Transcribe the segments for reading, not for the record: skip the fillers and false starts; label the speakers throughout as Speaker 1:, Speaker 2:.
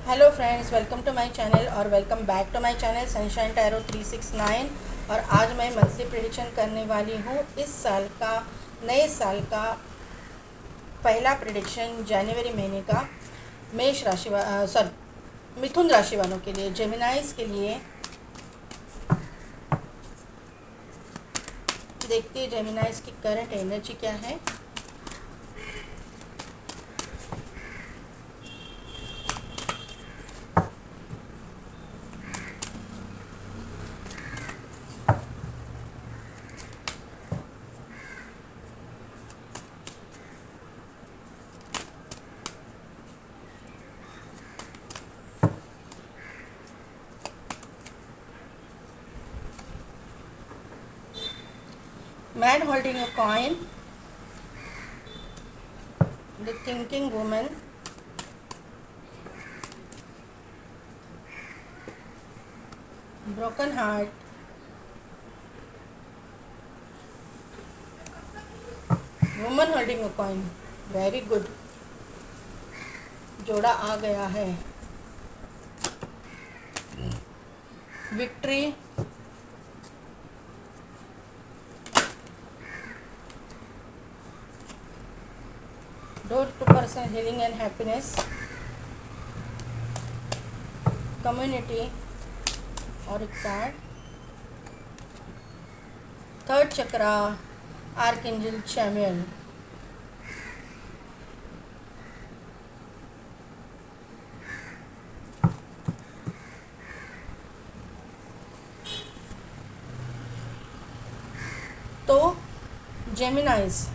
Speaker 1: Hello friends, welcome to my channel और welcome back to my channel Sunshine Tarot 369। और आज मैं monthly prediction करने वाली हूँ इस साल का, नए साल का पहला प्रेडिक्शन जनवरी महीने का मेष राशि सॉरी मिथुन राशि वालों के लिए, जेमिनाइज के लिए। देखते हैं जेमिनाइज की करंट एनर्जी क्या है। Man holding a coin, the thinking woman, broken heart, woman holding a coin, very good, जोड़ा आ गया है। Victory, door to person healing and happiness, community और एक card, third chakra, archangel Chamuel. तो जेमिनाइज,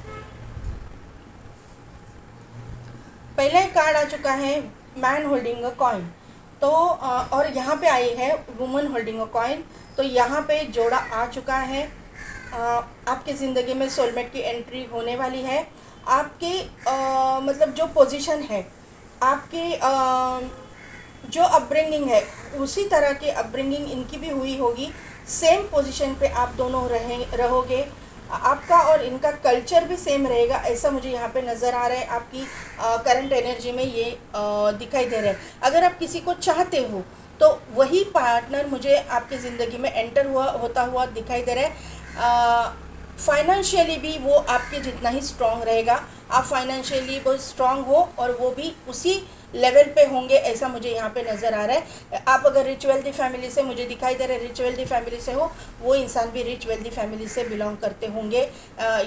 Speaker 1: पहला ही कार्ड आ चुका है मैन होल्डिंग अ कॉइन। तो और यहाँ पे आई है वुमन होल्डिंग अ कॉइन। तो यहाँ पे जोड़ा आ चुका है। आपकी ज़िंदगी में सोलमेट की एंट्री होने वाली है। आपकी मतलब जो पोजीशन है, आपकी जो अपब्रिंगिंग है, उसी तरह की अपब्रिंगिंग इनकी भी हुई होगी। सेम पोजीशन पे आप दोनों रहोगे। आपका और इनका कल्चर भी सेम रहेगा, ऐसा मुझे यहाँ पे नज़र आ रहा है। आपकी करंट एनर्जी में ये दिखाई दे रहा है। अगर आप किसी को चाहते हो तो वही पार्टनर मुझे आपकी ज़िंदगी में एंटर होता हुआ दिखाई दे रहा है। फाइनेंशियली भी वो आपके जितना ही स्ट्रांग रहेगा। आप फाइनेंशियली बहुत स्ट्रांग हो और वो भी उसी लेवल पे होंगे, ऐसा मुझे यहाँ पे नज़र आ रहा है। आप अगर रिच वेल्दी फैमिली से, मुझे दिखाई दे रहा है रिच वेल्दी फैमिली से हो, वो इंसान भी रिच वेल्दी फैमिली से बिलोंग करते होंगे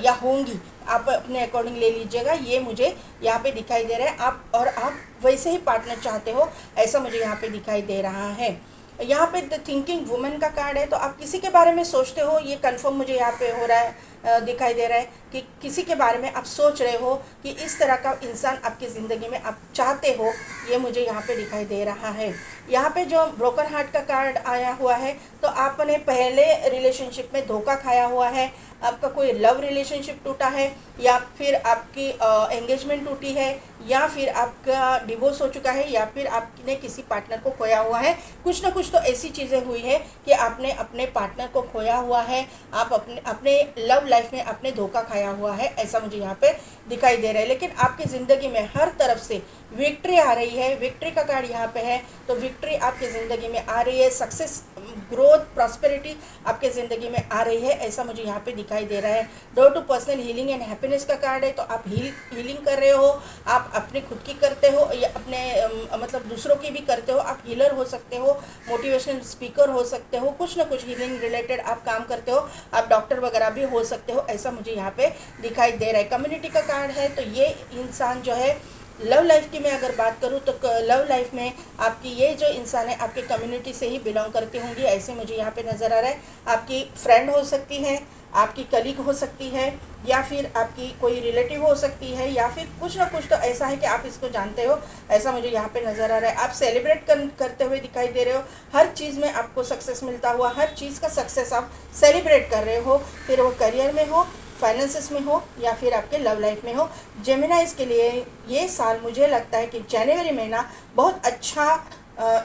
Speaker 1: या होंगी। आप अपने अकॉर्डिंग ले लीजिएगा, ये मुझे यहाँ पे दिखाई दे रहा है। आप वैसे ही पार्टनर चाहते हो, ऐसा मुझे यहाँ पे दिखाई दे रहा है। यहाँ पे द थिंकिंग वुमेन का कार्ड है। तो आप किसी के बारे में सोचते हो, ये कंफर्म मुझे यहाँ पे हो रहा है, दिखाई दे रहा है कि किसी के बारे में आप सोच रहे हो कि इस तरह का इंसान आपकी ज़िंदगी में आप चाहते हो, ये मुझे यहाँ पे दिखाई दे रहा है। यहाँ पे जो ब्रोकन हार्ट का कार्ड आया हुआ है, तो आपने पहले रिलेशनशिप में धोखा खाया हुआ है। आपका कोई लव रिलेशनशिप टूटा है, या फिर आपकी एंगेजमेंट टूटी है, या फिर आपका डिवोर्स हो चुका है, या फिर आपने किसी पार्टनर को खोया हुआ है। कुछ ना कुछ तो ऐसी चीज़ें हुई है कि आपने अपने पार्टनर को खोया हुआ है। आप अपने लव लाइफ में आपने धोखा खाया हुआ है, ऐसा मुझे यहाँ पे दिखाई दे रहा है। लेकिन आपकी ज़िंदगी में हर तरफ से विक्ट्री आ रही है। विक्ट्री का कार्ड यहाँ पे है, तो विक्ट्री आपकी ज़िंदगी में आ रही है। सक्सेस, ग्रोथ, प्रॉस्पेरिटी आपके ज़िंदगी में आ रही है, ऐसा मुझे यहाँ पे दिखाई दे रहा है। Door to personal healing and happiness का कार्ड है। तो आप हीलिंग कर रहे हो, आप अपने खुद की करते हो या अपने मतलब दूसरों की भी करते हो। आप हीलर हो सकते हो, मोटिवेशनल स्पीकर हो सकते हो, कुछ ना कुछ हीलिंग रिलेटेड आप काम करते हो। आप डॉक्टर वगैरह भी हो सकते हो, ऐसा मुझे यहाँ पे दिखाई दे रहा है। कम्युनिटी का कार्ड है। तो ये इंसान जो है, लव लाइफ की मैं अगर बात करूँ तो लव लाइफ में आपकी ये जो इंसान है आपके कम्युनिटी से ही बिलोंग करती होंगी, ऐसे मुझे यहाँ पे नज़र आ रहा है। आपकी फ्रेंड हो सकती है, आपकी कलीग हो सकती है, या फिर आपकी कोई रिलेटिव हो सकती है, या फिर कुछ ना कुछ तो ऐसा है कि आप इसको जानते हो, ऐसा मुझे यहाँ पे नज़र आ रहा है। आप सेलिब्रेट करते हुए दिखाई दे रहे हो। हर चीज़ में आपको सक्सेस मिलता हुआ, हर चीज़ का सक्सेस आप सेलिब्रेट कर रहे हो, फिर वो करियर में हो, फाइनेंसेस में हो, या फिर आपके लव लाइफ में हो। जेमिनाइज के लिए ये साल मुझे लगता है कि जनवरी महीना बहुत अच्छा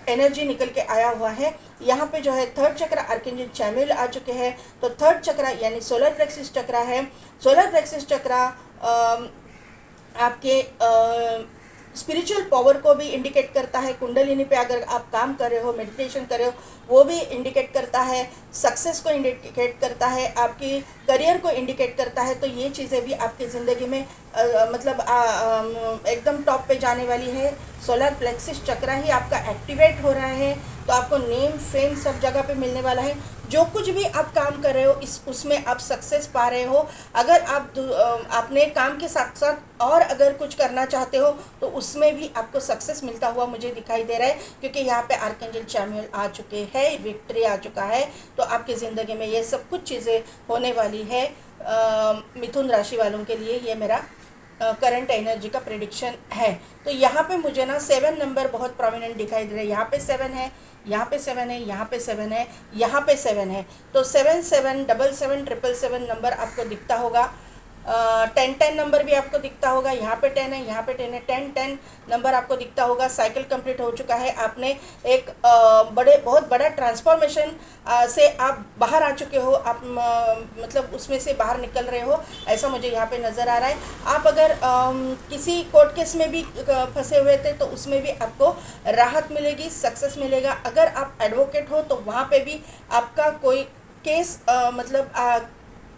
Speaker 1: एनर्जी निकल के आया हुआ है। यहाँ पे जो है थर्ड चक्र आर्कएंजल चैमुएल आ चुके हैं। तो थर्ड चक्र यानी सोलर प्लेक्सिस चक्र है। सोलर प्लेक्सिस चक्र आपके स्पिरिचुअल पावर को भी इंडिकेट करता है। कुंडलिनी पे अगर आप काम कर रहे हो, मेडिटेशन कर रहे हो, वो भी इंडिकेट करता है। सक्सेस को इंडिकेट करता है, आपकी करियर को इंडिकेट करता है। तो ये चीज़ें भी आपकी ज़िंदगी में मतलब एकदम टॉप पे जाने वाली है। सोलर प्लेक्सिस चक्रा ही आपका एक्टिवेट हो रहा है, तो आपको नेम फेम सब जगह पे मिलने वाला है। जो कुछ भी आप काम कर रहे हो इस उसमें आप सक्सेस पा रहे हो। अगर आप अपने काम के साथ साथ और अगर कुछ करना चाहते हो तो उसमें भी आपको सक्सेस मिलता हुआ मुझे दिखाई दे रहा है, क्योंकि यहाँ पे आर्कएंजल चामियल आ चुके हैं, विक्ट्री आ चुका है। तो आपकी ज़िंदगी में ये सब कुछ चीज़ें होने वाली है। मिथुन राशि वालों के लिए ये मेरा करंट एनर्जी का प्रेडिक्शन है। तो यहाँ पे मुझे ना 7 नंबर बहुत प्रोमिनेंट दिखाई दे रहा है। यहाँ पे 7 है, यहाँ पे 7 है, यहाँ पे 7 है, यहाँ पे 7 है। तो 7 7 7 7 7 7 नंबर आपको दिखता होगा। 10 10 नंबर भी आपको दिखता होगा। यहाँ पे 10 है, यहाँ पे 10 है, 10 10 नंबर आपको दिखता होगा। साइकिल कंप्लीट हो चुका है। आपने एक बहुत बड़ा ट्रांसफॉर्मेशन से आप बाहर आ चुके हो। आप मतलब उसमें से बाहर निकल रहे हो, ऐसा मुझे यहाँ पे नज़र आ रहा है। आप अगर किसी कोर्ट केस में भी फंसे हुए थे तो उसमें भी आपको राहत मिलेगी, सक्सेस मिलेगा। अगर आप एडवोकेट हो तो वहाँ पे भी आपका कोई केस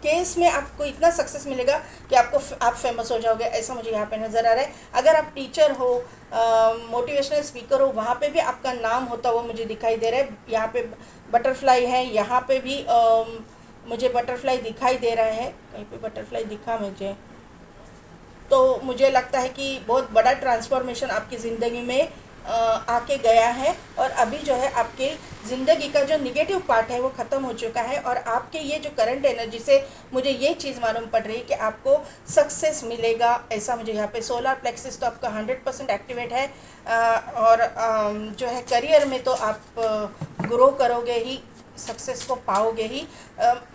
Speaker 1: केस में आपको इतना सक्सेस मिलेगा कि आप फेमस हो जाओगे, ऐसा मुझे यहाँ पे नज़र आ रहा है। अगर आप टीचर हो, मोटिवेशनल स्पीकर हो, वहाँ पे भी आपका नाम होता हुआ मुझे दिखाई दे रहा है। यहाँ पे बटरफ्लाई है, यहाँ पे भी मुझे बटरफ्लाई दिखाई दे रहा है। कहीं पे बटरफ्लाई दिखा मुझे, तो मुझे लगता है कि बहुत बड़ा ट्रांसफॉर्मेशन आपकी ज़िंदगी में आके गया है। और अभी जो है आपके ज़िंदगी का जो निगेटिव पार्ट है वो ख़त्म हो चुका है। और आपके ये जो करंट एनर्जी से मुझे ये चीज़ मालूम पड़ रही है कि आपको सक्सेस मिलेगा, ऐसा मुझे यहाँ पे। सोलर प्लेक्सिस तो आपका 100% एक्टिवेट है। और जो है करियर में तो आप ग्रो करोगे ही, सक्सेस को पाओगे ही।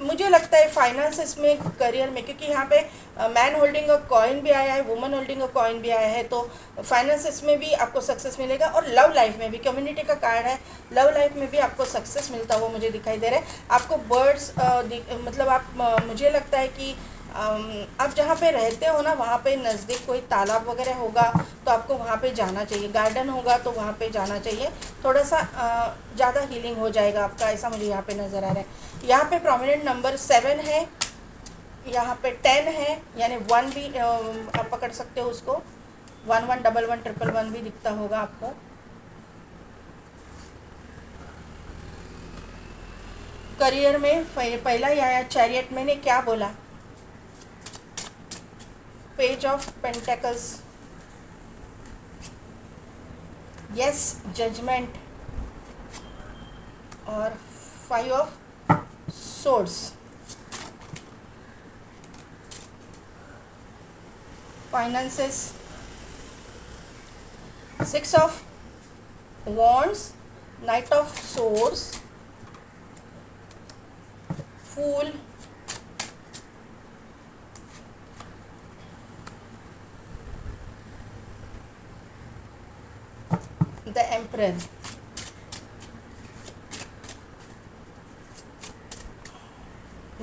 Speaker 1: मुझे लगता है फाइनेंसेस में, करियर में, क्योंकि यहाँ पे मैन होल्डिंग अ कॉइन भी आया है, वुमन होल्डिंग अ कॉइन भी आया है। तो फाइनेंसेस में भी आपको सक्सेस मिलेगा। और लव लाइफ में भी, कम्युनिटी का कार्ड है, लव लाइफ में भी आपको सक्सेस मिलता हुआ मुझे दिखाई दे रहा है। आपको बर्ड्स मतलब आप मुझे लगता है कि आप जहाँ पे रहते हो ना वहाँ पे नज़दीक कोई तालाब वगैरह होगा तो आपको वहाँ पे जाना चाहिए। गार्डन होगा तो वहाँ पे जाना चाहिए। थोड़ा सा ज़्यादा हीलिंग हो जाएगा आपका, ऐसा मुझे यहाँ पे नज़र आ रहा है। यहाँ पे प्रोमिनेंट नंबर 7 है, यहाँ पे 10 है, यानी 1 भी आप पकड़ सकते हो उसको। 1 1 1 1 1 1 भी दिखता होगा आपको। करियर में पहला ही आया चैरियट। मैंने क्या बोला? Page of pentacles, yes, judgement, और 5 of swords, finances, 6 of wands, knight of swords, fool, the emperor.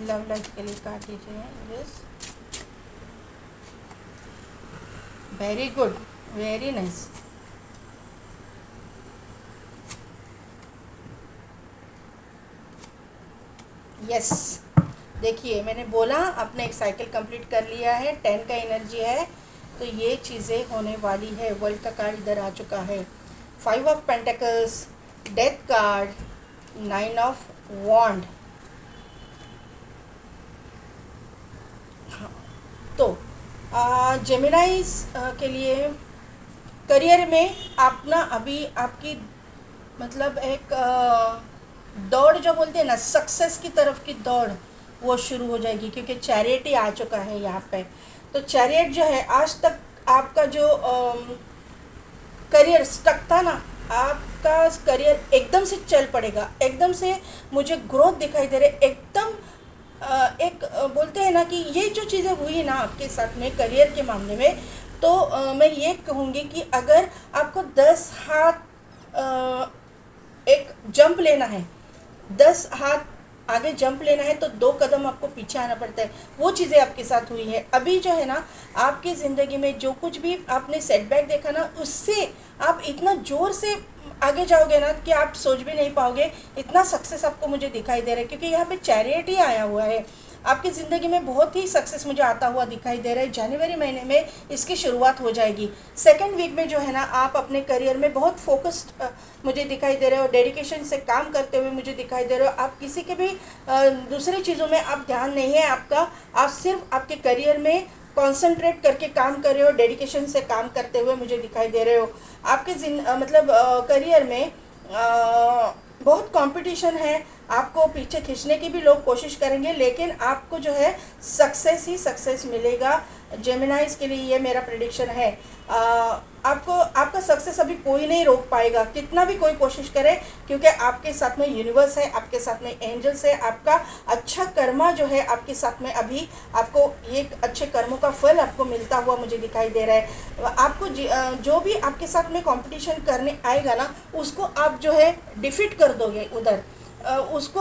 Speaker 1: Love life के लिए काट दीजिए। Yes, very good, very nice. Yes, देखिए मैंने बोला आपने एक साइकिल कंप्लीट कर लिया है। 10 का एनर्जी है, तो ये चीज़ें होने वाली है। वर्ल्ड का कार्ड इधर आ चुका है। 5 of pentacles, death card, 9 of wand. हाँ, तो जेमिनाइज के लिए करियर में आप ना अभी आपकी मतलब एक दौड़ जो बोलते हैं ना, सक्सेस की तरफ की दौड़, वो शुरू हो जाएगी, क्योंकि चैरियट ही आ चुका है यहाँ पे। तो चैरियट जो है, आज तक आपका जो करियर स्टक था ना, आपका करियर एकदम से चल पड़ेगा। एकदम से मुझे ग्रोथ दिखाई दे रही है एकदम। एक बोलते हैं ना कि ये जो चीज़ें हुई ना आपके साथ में करियर के मामले में, तो मैं ये कहूँगी कि अगर आपको 10 हाथ एक जंप लेना है, 10 हाथ आगे जंप लेना है तो 2 कदम आपको पीछे आना पड़ता है। वो चीज़ें आपके साथ हुई है। अभी जो है ना, आपकी ज़िंदगी में जो कुछ भी आपने सेटबैक देखा ना, उससे आप इतना ज़ोर से आगे जाओगे ना कि आप सोच भी नहीं पाओगे। इतना सक्सेस आपको मुझे दिखाई दे रहा है, क्योंकि यहाँ पे चैरियट ही आया हुआ है। आपकी ज़िंदगी में बहुत ही सक्सेस मुझे आता हुआ दिखाई दे रहा है। जनवरी महीने में इसकी शुरुआत हो जाएगी। सेकंड वीक में जो है ना, आप अपने करियर में बहुत फोकस्ड मुझे दिखाई दे रहे हो, डेडिकेशन से काम करते हुए मुझे दिखाई दे रहे हो। आप किसी के भी दूसरी चीज़ों में आप ध्यान नहीं है आपका, आप सिर्फ आपके करियर में कॉन्सेंट्रेट करके काम कर रहे हो, डेडिकेशन से काम करते हुए मुझे दिखाई दे रहे हो। आपके मतलब करियर में बहुत कंपटीशन है, आपको पीछे खींचने की भी लोग कोशिश करेंगे, लेकिन आपको जो है सक्सेस ही सक्सेस मिलेगा। जेमिनाइज के लिए ये मेरा प्रेडिक्शन है। आपको आपका सक्सेस अभी कोई नहीं रोक पाएगा, कितना भी कोई कोशिश करे, क्योंकि आपके साथ में यूनिवर्स है, आपके साथ में एंजल्स है। आपका अच्छा कर्मा जो है आपके साथ में, अभी आपको ये अच्छे कर्मों का फल आपको मिलता हुआ मुझे दिखाई दे रहा है। आपको जो भी आपके साथ में कंपटीशन करने आएगा ना, उसको आप जो है डिफीट कर दोगे उधर। उसको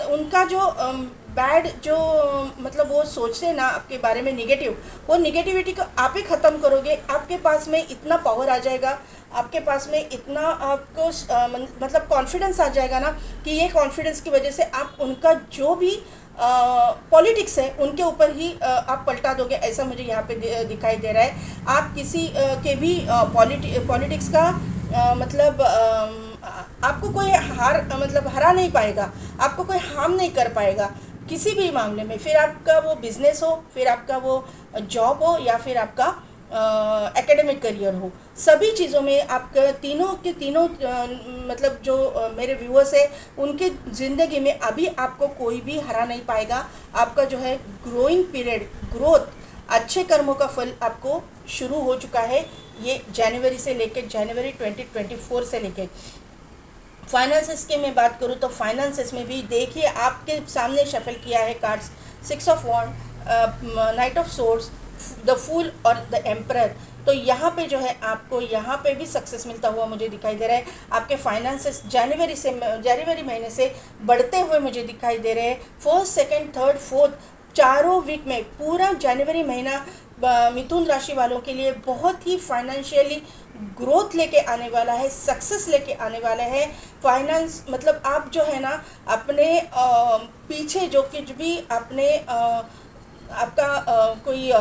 Speaker 1: उनका जो बैड जो मतलब वो सोचते हैं ना आपके बारे में निगेटिव, वो निगेटिविटी को आप ही ख़त्म करोगे। आपके पास में इतना पावर आ जाएगा, आपके पास में इतना आपको मतलब कॉन्फिडेंस आ जाएगा ना, कि ये कॉन्फिडेंस की वजह से आप उनका जो भी पॉलिटिक्स है उनके ऊपर ही आप पलटा दोगे। ऐसा मुझे यहाँ पे दिखाई दे रहा है। आप किसी के भी पॉलिटिक्स का मतलब आपको कोई मतलब हरा नहीं पाएगा, आपको कोई हार्म नहीं कर पाएगा किसी भी मामले में। फिर आपका वो बिजनेस हो, फिर आपका वो जॉब हो, या फिर आपका एकेडमिक करियर हो, सभी चीज़ों में आपका तीनों के तीनों मतलब जो मेरे व्यूअर्स है उनके ज़िंदगी में अभी आपको कोई भी हरा नहीं पाएगा। आपका जो है ग्रोइंग पीरियड, ग्रोथ, अच्छे कर्मों का फल आपको शुरू हो चुका है। ये जनवरी से लेकर, जनवरी 2024 से लेकर फाइनेंसेस की मैं बात करूँ तो फाइनेंसेस में भी देखिए, आपके सामने शफल किया है cards, 6 of wand, knight of swords, the fool और द एम्परर। तो यहाँ पे जो है आपको यहाँ पे भी सक्सेस मिलता हुआ मुझे दिखाई दे रहा है। आपके फाइनेंसेस जनवरी महीने से बढ़ते हुए मुझे दिखाई दे रहे हैं। फर्स्ट, सेकंड, थर्ड, फोर्थ, चारों वीक में पूरा जनवरी महीना मिथुन राशि वालों के लिए बहुत ही फाइनेंशियली ग्रोथ लेके आने वाला है, सक्सेस लेके आने वाला है। फाइनेंस मतलब आप जो है ना, अपने पीछे जो कुछ भी आपने आपका कोई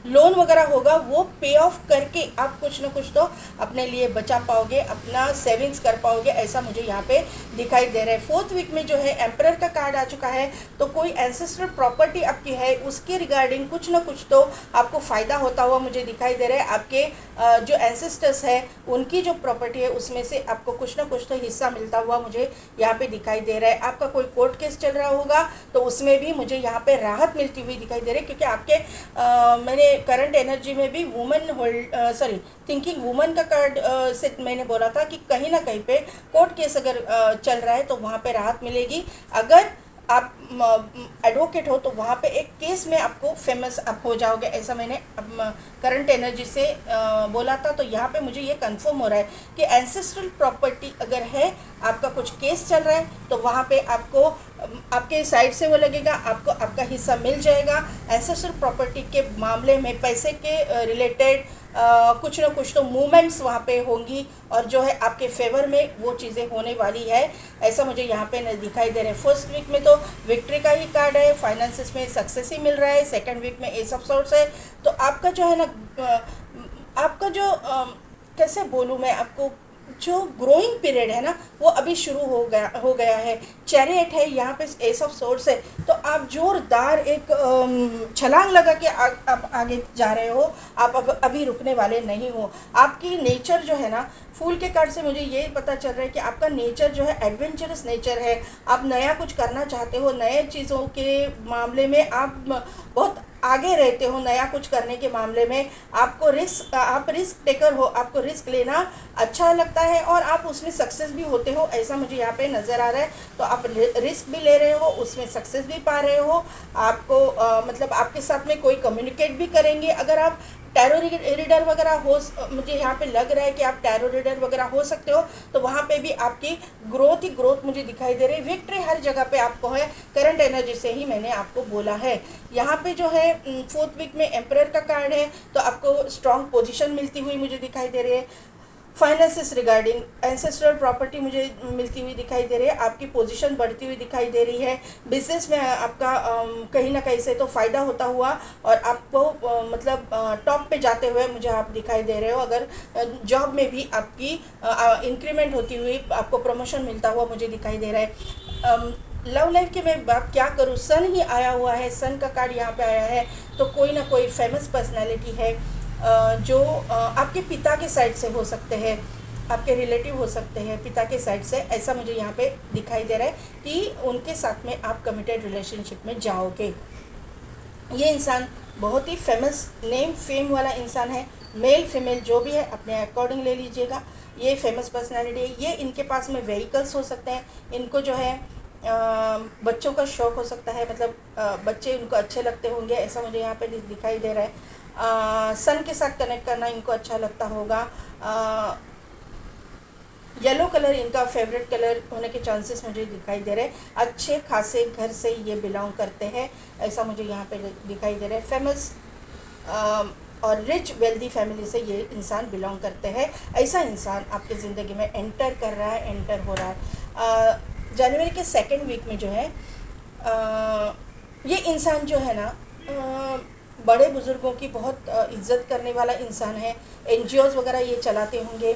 Speaker 1: लोन वगैरह होगा वो पे ऑफ करके आप कुछ ना कुछ तो अपने लिए बचा पाओगे, अपना सेविंग्स कर पाओगे, ऐसा मुझे यहाँ पे दिखाई दे रहा है। फोर्थ वीक में जो है एम्परर का कार्ड आ चुका है, तो कोई एंसेस्ट्रल प्रॉपर्टी आपकी है उसके रिगार्डिंग कुछ ना कुछ तो आपको फ़ायदा होता हुआ मुझे दिखाई दे रहा है। आपके जो एंसेस्टर्स है उनकी जो प्रॉपर्टी है उसमें से आपको कुछ ना कुछ तो हिस्सा मिलता हुआ मुझे यहाँ पे दिखाई दे रहा है। आपका कोई कोर्ट केस चल रहा होगा तो उसमें भी मुझे यहाँ पे राहत मिलती हुई दिखाई दे रही है, क्योंकि आपके मैंने करंट एनर्जी में भी थिंकिंग वुमन का कार्ड से मैंने बोला था कि कहीं ना कहीं पे कोर्ट केस अगर चल रहा है तो वहाँ पे राहत मिलेगी। अगर आप एडवोकेट हो तो वहाँ पे एक केस में आपको फेमस आप हो जाओगे, ऐसा मैंने करंट एनर्जी से बोला था। तो यहाँ पे मुझे ये कंफर्म हो रहा है कि एंसेस्ट्रल प्रॉपर्टी अगर है, आपका कुछ केस चल रहा है तो वहाँ पे आपको आपके साइड से वो लगेगा, आपको आपका हिस्सा मिल जाएगा। एंसेस्ट्रल प्रॉपर्टी के मामले में पैसे के रिलेटेड कुछ ना कुछ तो मूवमेंट्स वहाँ पे होंगी और जो है आपके फेवर में वो चीज़ें होने वाली है, ऐसा मुझे यहाँ पे दिखाई दे रहा है। फर्स्ट वीक में तो विक्ट्री का ही कार्ड है, फाइनेंसेस में सक्सेस ही मिल रहा है। सेकंड वीक में एस ऑफ सोर्ड्स है। तो आपका जो है ना, आपका जो कैसे बोलूँ मैं आपको, जो ग्रोइंग पीरियड है ना वो अभी शुरू हो गया है। चैरियट है, यहाँ पे एस ऑफ सोर्ड्स है, तो आप जोरदार एक छलांग लगा के आप आगे जा रहे हो। आप अब अभी रुकने वाले नहीं हो। आपकी नेचर जो है ना, फूल के कार्ड से मुझे ये पता चल रहा है कि आपका नेचर जो है एडवेंचरस नेचर है। आप नया कुछ करना चाहते हो, नए चीज़ों के मामले में आप बहुत आगे रहते हो। नया कुछ करने के मामले में आपको आप रिस्क टेकर हो, आपको रिस्क लेना अच्छा लगता है और आप उसमें सक्सेस भी होते हो, ऐसा मुझे यहाँ पे नज़र आ रहा है। तो आप रिस्क भी ले रहे हो, उसमें सक्सेस भी पा रहे हो। आपको मतलब आपके साथ में कोई कम्युनिकेट भी करेंगे। अगर आप टैरो रीडर वगैरह हो, मुझे यहाँ पे लग रहा है कि आप टैरो रीडर वगैरह हो सकते हो, तो वहाँ पे भी आपकी ग्रोथ ही ग्रोथ मुझे दिखाई दे रही है। विक्ट्री हर जगह पे आपको है, करंट एनर्जी से ही मैंने आपको बोला है। यहाँ पे जो है 4th वीक में एम्परर का कार्ड है, तो आपको स्ट्रॉन्ग पोजीशन मिलती हुई मुझे दिखाई दे रही है। फाइनेंसेस रिगार्डिंग एंसेस्ट्रल प्रॉपर्टी मुझे मिलती हुई दिखाई दे रही है, आपकी पोजीशन बढ़ती हुई दिखाई दे रही है। बिजनेस में आपका कहीं ना कहीं से तो फ़ायदा होता हुआ और आपको मतलब टॉप पे जाते हुए मुझे आप दिखाई दे रहे हो। अगर जॉब में भी आपकी इंक्रीमेंट होती हुई, आपको प्रमोशन मिलता हुआ मुझे दिखाई दे रहा है। लव लाइफ की मैं बात क्या करूँ, सन ही आया हुआ है, सन का कार्ड यहाँ पे आया है, तो कोई ना कोई फेमस पर्सनैलिटी है जो आपके पिता के साइड से हो सकते हैं, आपके रिलेटिव हो सकते हैं पिता के साइड से, ऐसा मुझे यहाँ पे दिखाई दे रहा है कि उनके साथ में आप कमिटेड रिलेशनशिप में जाओगे। ये इंसान बहुत ही फेमस नेम फेम वाला इंसान है, मेल फीमेल जो भी है अपने अकॉर्डिंग ले लीजिएगा। ये फेमस पर्सनैलिटी है, ये इनके पास में व्हीकल्स हो सकते हैं, इनको जो है बच्चों का शौक़ हो सकता है, मतलब बच्चे उनको अच्छे लगते होंगे, ऐसा मुझे यहाँ पे दिखाई दे रहा है। सन के साथ कनेक्ट करना इनको अच्छा लगता होगा। येलो कलर इनका फेवरेट कलर होने के चांसेस मुझे दिखाई दे रहे हैं। अच्छे खासे घर से ये बिलोंग करते हैं, ऐसा मुझे यहाँ पे दिखाई दे रहा है। फेमस और रिच वेल्दी फैमिली से ये इंसान बिलोंग करते हैं, ऐसा इंसान आपकी ज़िंदगी में एंटर कर रहा है, एंटर हो रहा है। जनवरी के 2nd वीक में जो है ये इंसान जो है ना बड़े बुज़ुर्गों की बहुत इज्जत करने वाला इंसान है। NGOs वगैरह ये चलाते होंगे,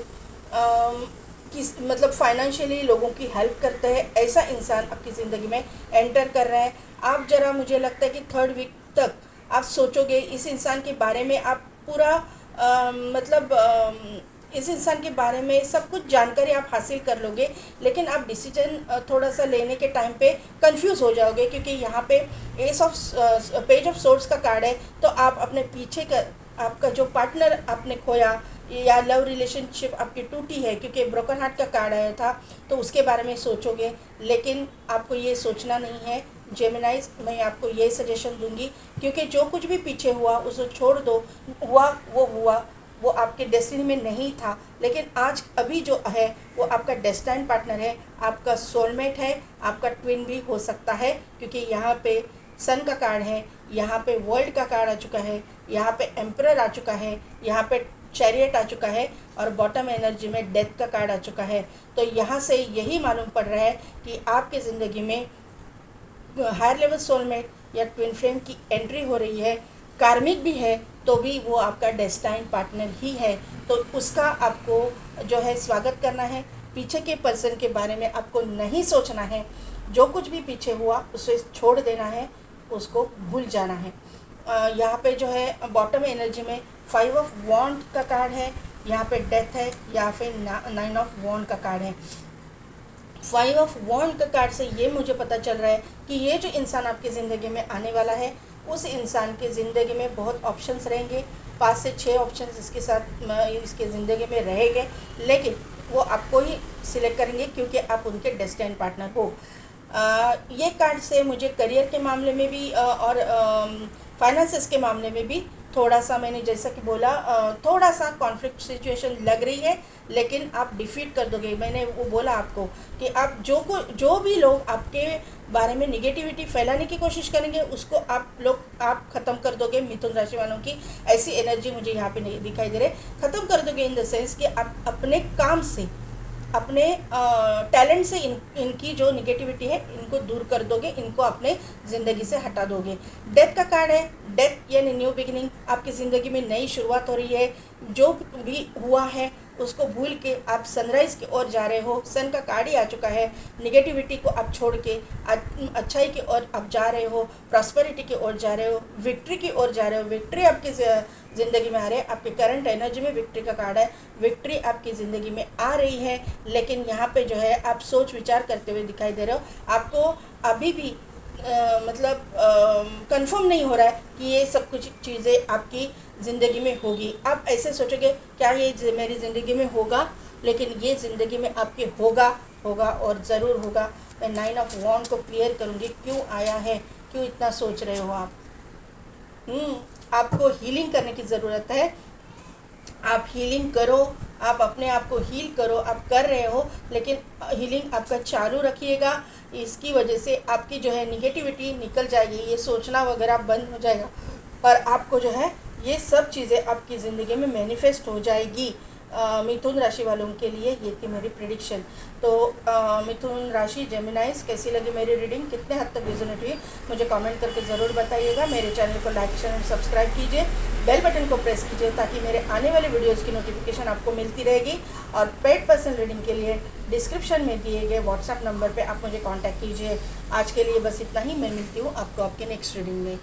Speaker 1: मतलब फाइनेंशियली लोगों की हेल्प करते हैं, ऐसा इंसान आपकी ज़िंदगी में एंटर कर रहा है। आप ज़रा मुझे लगता है कि 3rd वीक तक आप सोचोगे इस इंसान के बारे में, आप पूरा मतलब इस इंसान के बारे में सब कुछ जानकारी आप हासिल कर लोगे, लेकिन आप डिसीजन थोड़ा सा लेने के टाइम पे कंफ्यूज हो जाओगे, क्योंकि यहाँ पे पेज ऑफ सोर्स का कार्ड है। तो आप अपने पीछे का आपका जो पार्टनर आपने खोया या लव रिलेशनशिप आपकी टूटी है, क्योंकि ब्रोकन हार्ट का कार्ड आया था, तो उसके बारे में सोचोगे, लेकिन आपको ये सोचना नहीं है। जेमिनाइज, मैं आपको ये सजेशन दूंगी, क्योंकि जो कुछ भी पीछे हुआ उसे छोड़ दो, हुआ वो हुआ, वो आपके डेस्टिनी में नहीं था, लेकिन आज अभी जो है वो आपका डेस्टाइन पार्टनर है, आपका सोलमेट है, आपका ट्विन भी हो सकता है, क्योंकि यहाँ पे सन का कार्ड है, यहाँ पे वर्ल्ड का कार्ड आ चुका है, यहाँ पे एम्परर आ चुका है, यहाँ पे चैरियट आ चुका है, और बॉटम एनर्जी में डेथ का कार्ड आ चुका है। तो यहाँ से यही मालूम पड़ रहा है कि आपके ज़िंदगी में हायर लेवल सोलमेट या ट्विन फ्लेम की एंट्री हो रही है। कार्मिक भी है तो भी वो आपका डेस्टाइन पार्टनर ही है, तो उसका आपको जो है स्वागत करना है। पीछे के पर्सन के बारे में आपको नहीं सोचना है, जो कुछ भी पीछे हुआ उसे छोड़ देना है, उसको भूल जाना है। यहाँ पे जो है बॉटम एनर्जी में 5 ऑफ वॉन्ड का कार्ड है, यहाँ पे डेथ है, या फिर 9 ऑफ वॉन्ड का कार्ड है। 5 ऑफ वॉन्ड का कार्ड से ये मुझे पता चल रहा है कि ये जो इंसान आपकी ज़िंदगी में आने वाला है, उस इंसान की ज़िंदगी में बहुत ऑप्शंस रहेंगे, 5 से 6 ऑप्शंस इसके साथ इसके ज़िंदगी में रहेंगे, लेकिन वो आपको ही सिलेक्ट करेंगे क्योंकि आप उनके डेस्टिनी पार्टनर हो। ये कार्ड से मुझे करियर के मामले में भी और फाइनेंसेस के मामले में भी थोड़ा सा, मैंने जैसा कि बोला, थोड़ा सा कॉन्फ्लिक्ट सिचुएशन लग रही है, लेकिन आप डिफीट कर दोगे। मैंने वो बोला आपको कि आप जो भी लोग आपके बारे में निगेटिविटी फैलाने की कोशिश करेंगे, उसको आप ख़त्म कर दोगे। मिथुन राशि वालों की ऐसी एनर्जी मुझे यहाँ पे नहीं दिखाई दे रहे। ख़त्म कर दोगे इन द सेंस कि आप अपने काम से, अपने टैलेंट से इनकी जो निगेटिविटी है इनको दूर कर दोगे, इनको अपने ज़िंदगी से हटा दोगे। डेथ का कार्ड है, डेथ यानी न्यू बिगिनिंग, आपकी ज़िंदगी में नई शुरुआत हो रही है। जो भी हुआ है उसको भूल के आप सनराइज़ की ओर जा रहे हो। सन का कार्ड ही आ चुका है, निगेटिविटी को आप छोड़ के अच्छाई की ओर आप जा रहे हो, प्रॉस्पेरिटी की ओर जा रहे हो, विक्ट्री की ओर जा रहे हो। विक्ट्री आपकी ज़िंदगी में आ रही है, आपके करंट एनर्जी में विक्ट्री का कार्ड है, विक्ट्री आपकी ज़िंदगी में आ रही है। लेकिन यहाँ पे जो है आप सोच विचार करते हुए दिखाई दे रहे हो, आपको अभी भी मतलब कंफर्म नहीं हो रहा है कि ये सब कुछ चीज़ें आपकी ज़िंदगी में होगी। आप ऐसे सोचोगे क्या ये मेरी ज़िंदगी में होगा, लेकिन ये ज़िंदगी में आपके होगा और ज़रूर होगा। मैं 9 ऑफ वॉन्ड को क्लियर करूँगी, क्यों आया है, क्यों इतना सोच रहे हो आप। आपको हीलिंग करने की ज़रूरत है। आप हीलिंग करो, आप अपने आप को हील करो, आप कर रहे हो, लेकिन हीलिंग आपका चालू रखिएगा। इसकी वजह से आपकी जो है निगेटिविटी निकल जाएगी, ये सोचना वगैरह बंद हो जाएगा और आपको जो है ये सब चीज़ें आपकी ज़िंदगी में मैनिफेस्ट हो जाएगी। मिथुन राशि वालों के लिए ये थी मेरी प्रिडिक्शन। तो मिथुन राशि जेमिनाइज, कैसी लगी मेरी रीडिंग, कितने हद तक रिजोनेट हुई, मुझे कमेंट करके ज़रूर बताइएगा। मेरे चैनल को लाइक शेयर एंड सब्सक्राइब कीजिए, बेल बटन को प्रेस कीजिए ताकि मेरे आने वाले वीडियोज़ की नोटिफिकेशन आपको मिलती रहेगी। और पेड पर्सनल रीडिंग के लिए डिस्क्रिप्शन में दिए गए व्हाट्सएप नंबर पर आप मुझे कॉन्टैक्ट कीजिए। आज के लिए बस इतना ही, मैं मिलती हूँ आपको आपके नेक्स्ट रीडिंग में।